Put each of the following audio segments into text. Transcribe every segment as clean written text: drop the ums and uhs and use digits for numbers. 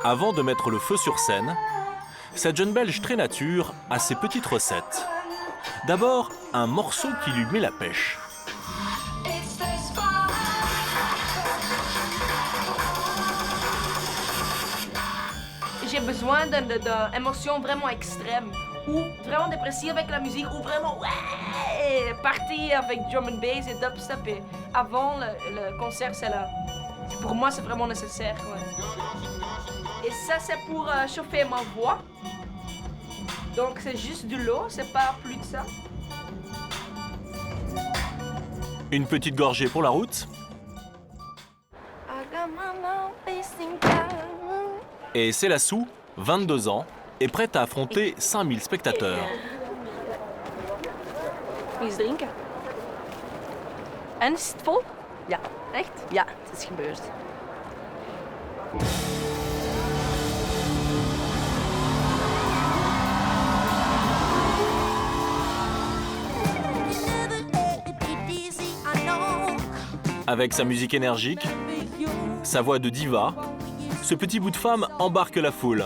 Avant de mettre le feu sur scène, cette jeune Belge très nature a ses petites recettes. D'abord, un morceau qui lui met la pêche. J'ai besoin d'une émotion vraiment extrême, ou vraiment dépressive avec la musique, ou vraiment ouais, party avec drum and bass et dubstep. Et avant le concert, c'est là. Pour moi, c'est vraiment nécessaire. Ouais. Et ça, c'est pour chauffer ma voix. Donc, c'est juste de l'eau, c'est pas plus de ça. Une petite gorgée pour la route. Et Célassou, 22 ans, est prête à affronter 5000 spectateurs. Iets drinken. En is het vol? Ja. Echt? Ja, het is gebeurd. Avec sa musique énergique, sa voix de diva, ce petit bout de femme embarque la foule.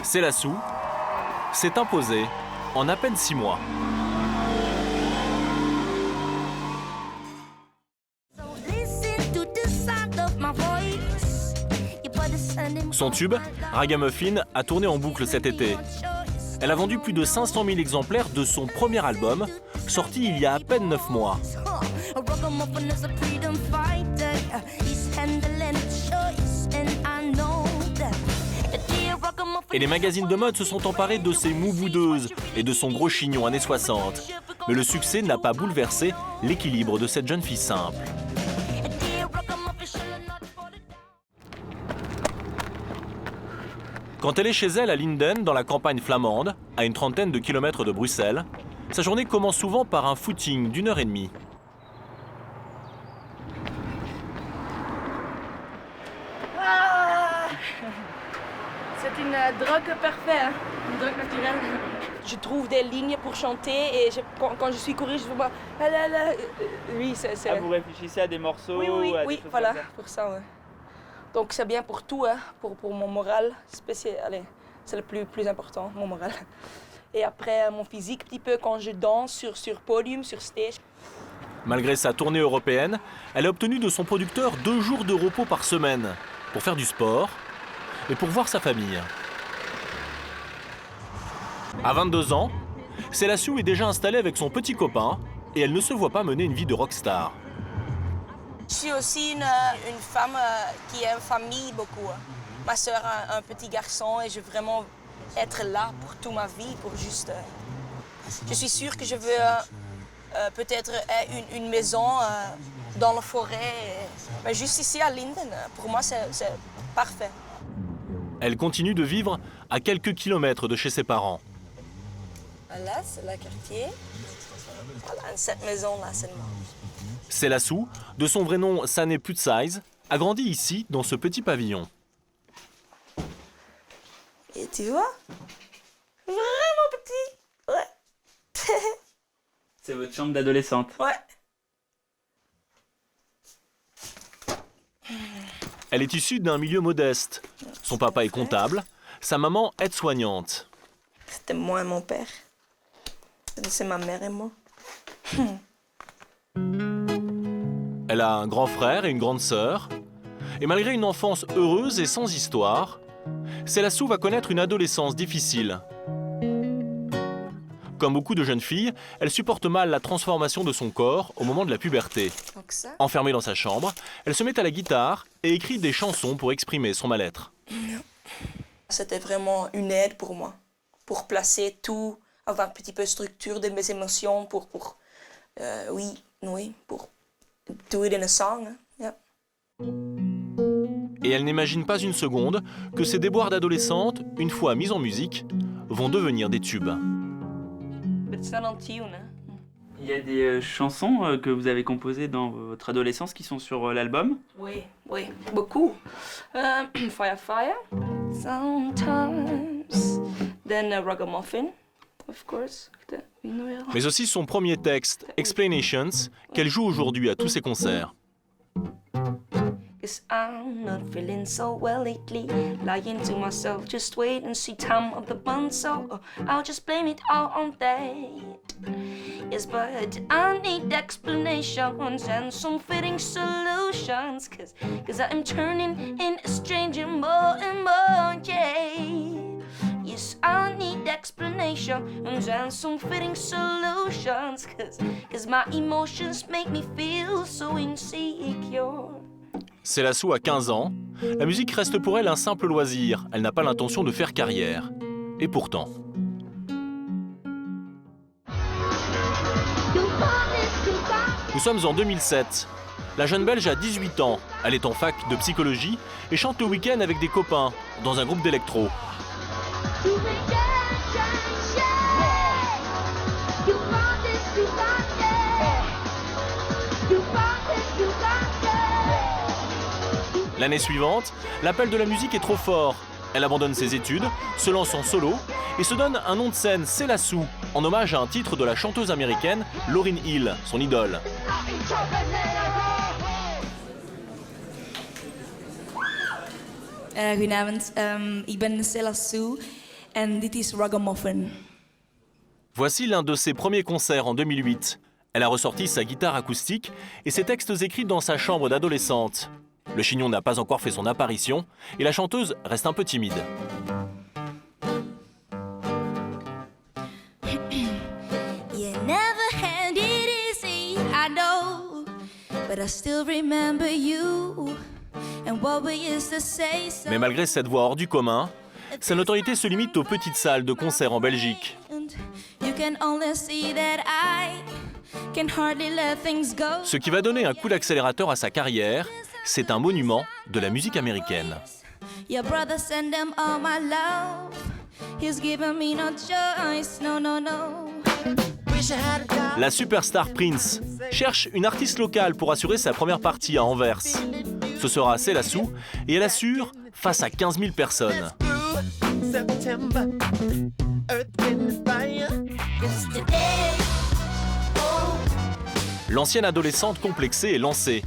Célassou s'est imposé en à peine 6 mois. Son tube, Ragamuffin, a tourné en boucle cet été. Elle a vendu plus de 500 000 exemplaires de son premier album, sorti il y a à peine 9 mois. Et les magazines de mode se sont emparés de ses mouboudeuses et de son gros chignon années 60. Mais le succès n'a pas bouleversé l'équilibre de cette jeune fille simple. Quand elle est chez elle à Linden, dans la campagne flamande, à une trentaine de kilomètres de Bruxelles, sa journée commence souvent par un footing d'une heure et demie. Ah, c'est une drogue parfaite, hein? Une drogue naturelle. Je trouve des lignes pour chanter et quand je suis courue, je vois oui, c'est... Ah, vous réfléchissez à des morceaux? Oui, voilà, pour ça, ouais. Donc c'est bien pour tout, hein, pour mon moral spécial. Allez, c'est le plus important, mon moral. Et après, mon physique, un petit peu quand je danse sur podium, sur stage. Malgré sa tournée européenne, elle a obtenu de son producteur 2 jours de repos par semaine pour faire du sport et pour voir sa famille. À 22 ans, Célassou est déjà installée avec son petit copain et elle ne se voit pas mener une vie de rockstar. Je suis aussi une femme qui aime famille beaucoup. Ma sœur a un petit garçon et je veux vraiment être là pour toute ma vie, pour juste... Je suis sûre que je veux peut-être une maison dans la forêt, mais juste ici à Linden, pour moi c'est parfait. Elle continue de vivre à quelques kilomètres de chez ses parents. Là, c'est le quartier. Voilà, cette maison-là seulement. Célassou, de son vrai nom Sané Putsize, a grandi ici, dans ce petit pavillon. Et tu vois? Vraiment petit. Ouais. C'est votre chambre d'adolescente? Ouais. Elle est issue d'un milieu modeste. Son papa est comptable, sa maman aide-soignante. C'était moi et mon père. C'est ma mère et moi. Elle a un grand frère et une grande sœur. Et malgré une enfance heureuse et sans histoire, Célassou va connaître une adolescence difficile. Comme beaucoup de jeunes filles, elle supporte mal la transformation de son corps au moment de la puberté. Enfermée dans sa chambre, elle se met à la guitare et écrit des chansons pour exprimer son mal-être. C'était vraiment une aide pour moi, pour placer tout, avoir un petit peu de structure de mes émotions, pour do it in a song. Yeah. Et elle n'imagine pas une seconde que ces déboires d'adolescente, une fois mises en musique, vont devenir des tubes. Il y a des chansons que vous avez composées dans votre adolescence qui sont sur l'album? Oui, beaucoup. Fire, Fire. Sometimes then Ragamuffin, of course. Mais aussi son premier texte, Explanations, qu'elle joue aujourd'hui à tous ses concerts. 'Cause I'm not feeling so well lately. Lying to myself, just wait and see time of the month. So I'll just blame it all on that. Yes, but I need explanations and some fitting solutions. Cause I'm turning in a stranger more and more, yeah. Yes, I need explanations and some fitting solutions. Cause my emotions make me feel so insecure. Selassou a 15 ans. La musique reste pour elle un simple loisir. Elle n'a pas l'intention de faire carrière. Et pourtant... Nous sommes en 2007. La jeune Belge a 18 ans. Elle est en fac de psychologie et chante le week-end avec des copains dans un groupe d'électro. L'année suivante, l'appel de la musique est trop fort. Elle abandonne ses études, se lance en solo et se donne un nom de scène, Selassou, en hommage à un titre de la chanteuse américaine Lauryn Hill, son idole. Goedenavond, ik ben Selassou en dit is Ragamuffin. Voici l'un de ses premiers concerts en 2008. Elle a ressorti sa guitare acoustique et ses textes écrits dans sa chambre d'adolescente. Le chignon n'a pas encore fait son apparition et la chanteuse reste un peu timide. You never had it easy, I know, but I still remember you and what we used to say. Mais malgré cette voix hors du commun, sa notoriété se limite aux petites salles de concert en Belgique. You can only see that I can hardly let things go. Ce qui va donner un coup d'accélérateur à sa carrière, c'est un monument de la musique américaine. Your brother send them all my love. He's given me no choice, no, no, no. La superstar Prince cherche une artiste locale pour assurer sa première partie à Anvers. Ce sera Selassou et elle assure face à 15 000 personnes. L'ancienne adolescente complexée est lancée.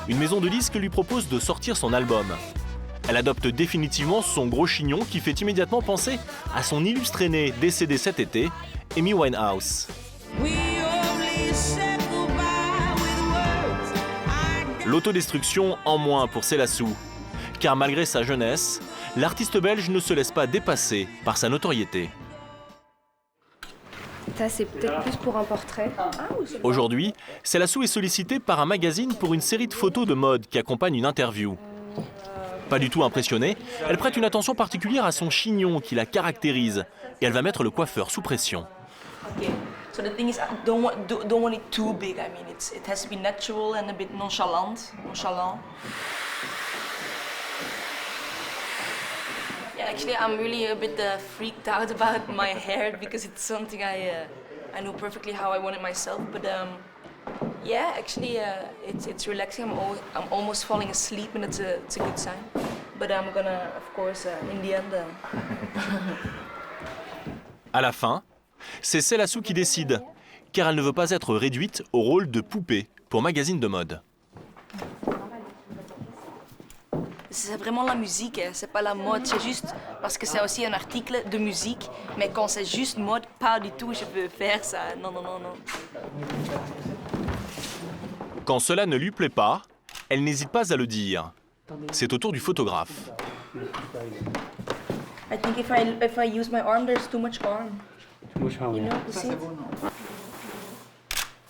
Une maison de disques lui propose de sortir son album. Elle adopte définitivement son gros chignon qui fait immédiatement penser à son illustre aînée décédée cet été, Amy Winehouse. L'autodestruction en moins pour Selassou, car malgré sa jeunesse, l'artiste belge ne se laisse pas dépasser par sa notoriété. Ça, c'est peut-être plus pour un portrait. Aujourd'hui, Selassou est sollicitée par un magazine pour une série de photos de mode qui accompagne une interview. Pas du tout impressionnée, elle prête une attention particulière à son chignon qui la caractérise et elle va mettre le coiffeur sous pression. Okay. So the thing is, I don't want it too big. I mean, it has to be natural and a bit nonchalant. Yeah, actually, I'm really a bit freaked out about my hair because it's something I know perfectly how I want it myself. But yeah, actually, it's relaxing. I'm almost falling asleep, and it's a good sign. But I'm gonna, of course, in the end. À la fin, c'est Selassou qui décide, car elle ne veut pas être réduite au rôle de poupée pour magazine de mode. C'est vraiment la musique, hein. C'est pas la mode, c'est juste parce que c'est aussi un article de musique, mais quand c'est juste mode, pas du tout je peux faire ça, non. Quand cela ne lui plaît pas, elle n'hésite pas à le dire. C'est au tour du photographe. I think if I use my arm, there's too much arm. You know, you see?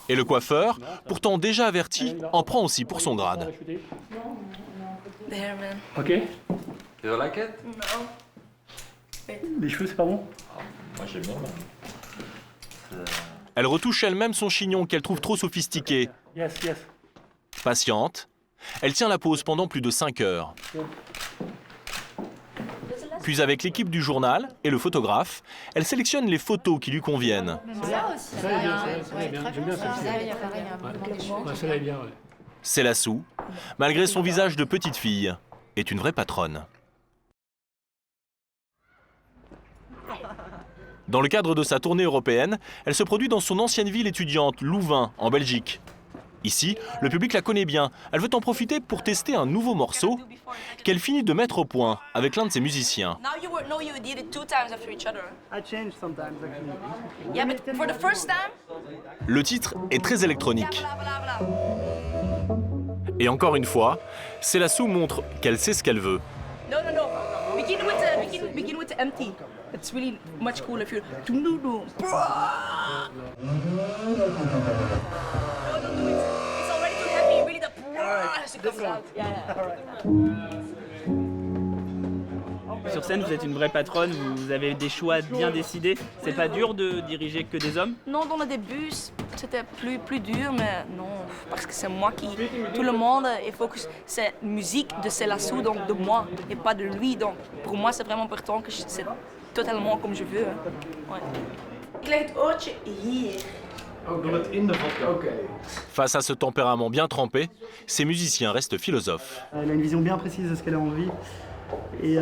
Et le coiffeur, pourtant déjà averti, en prend aussi pour son grade. There, man. Ok. You like it? No. Les cheveux, c'est pas bon? Moi j'aime bien. Elle retouche elle-même son chignon qu'elle trouve trop sophistiqué. Yes. Patiente, elle tient la pose pendant plus de 5 heures. Puis avec l'équipe du journal et le photographe, elle sélectionne les photos qui lui conviennent. Ça aussi. Ça est bien. J'aime bien celle-ci. Ouais, celle-là est bien, ouais. Selassou, malgré son visage de petite fille, est une vraie patronne. Dans le cadre de sa tournée européenne, elle se produit dans son ancienne ville étudiante, Louvain, en Belgique. Ici, le public la connaît bien. Elle veut en profiter pour tester un nouveau morceau qu'elle finit de mettre au point avec l'un de ses musiciens. Now you did it 2 times after each other. I change sometimes actually. Yeah, but for the first time. Le titre est très électronique. Blah, blah, blah. Et encore une fois, Selassou montre qu'elle sait ce qu'elle veut. No. Begin with the empty. It's really much cooler if you. No, don't do it. It's already too heavy. Really, the has to come out. Yeah. Sur scène, vous êtes une vraie patronne, vous avez des choix bien décidés. C'est pas dur de diriger que des hommes? Non, dans le début, c'était plus dur, mais non, parce que c'est moi qui... Tout le monde est focus, c'est musique de Selassou, donc de moi, et pas de lui. Donc pour moi, c'est vraiment important que c'est totalement comme je veux. Ouais. Ik leg het oortje hier. Face à ce tempérament bien trempé, ces musiciens restent philosophes. Elle a une vision bien précise de ce qu'elle a envie. Et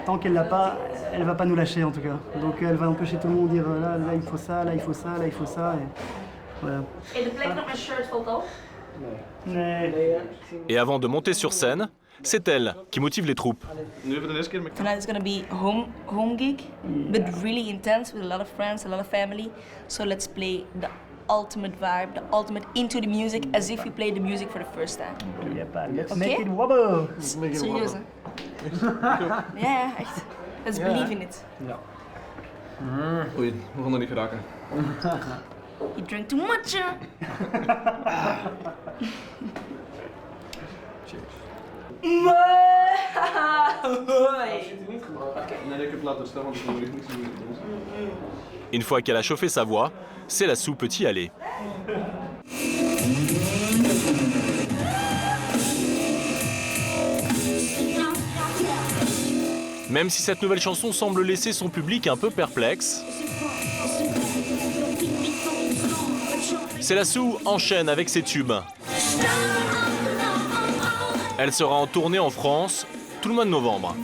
tant qu'elle l'a pas, elle va pas nous lâcher en tout cas. Donc elle va empêcher tout le monde de dire là il faut ça, là il faut ça, là il faut ça. Et voilà. Et de plek op mijn shirt valt af? Nee. Et avant de monter sur scène, c'est elle qui motive les troupes. Tonight is gonna be home gig, but really intense with a lot of friends, a lot of family. So let's play the ultimate vibe, the ultimate into the music, as if we played the music for the first time. Let's Okay. make it wobble. Serieus, hè? Ja, echt. Let's believe in it. Oei, we gaan er niet geraken. You drink too much, hè? Nee, ik heb laten staan, want ik wil niet zien. Une fois qu'elle a chauffé sa voix, Selassou peut y aller. Même si cette nouvelle chanson semble laisser son public un peu perplexe, Selassou enchaîne avec ses tubes. Elle sera en tournée en France tout le mois de novembre.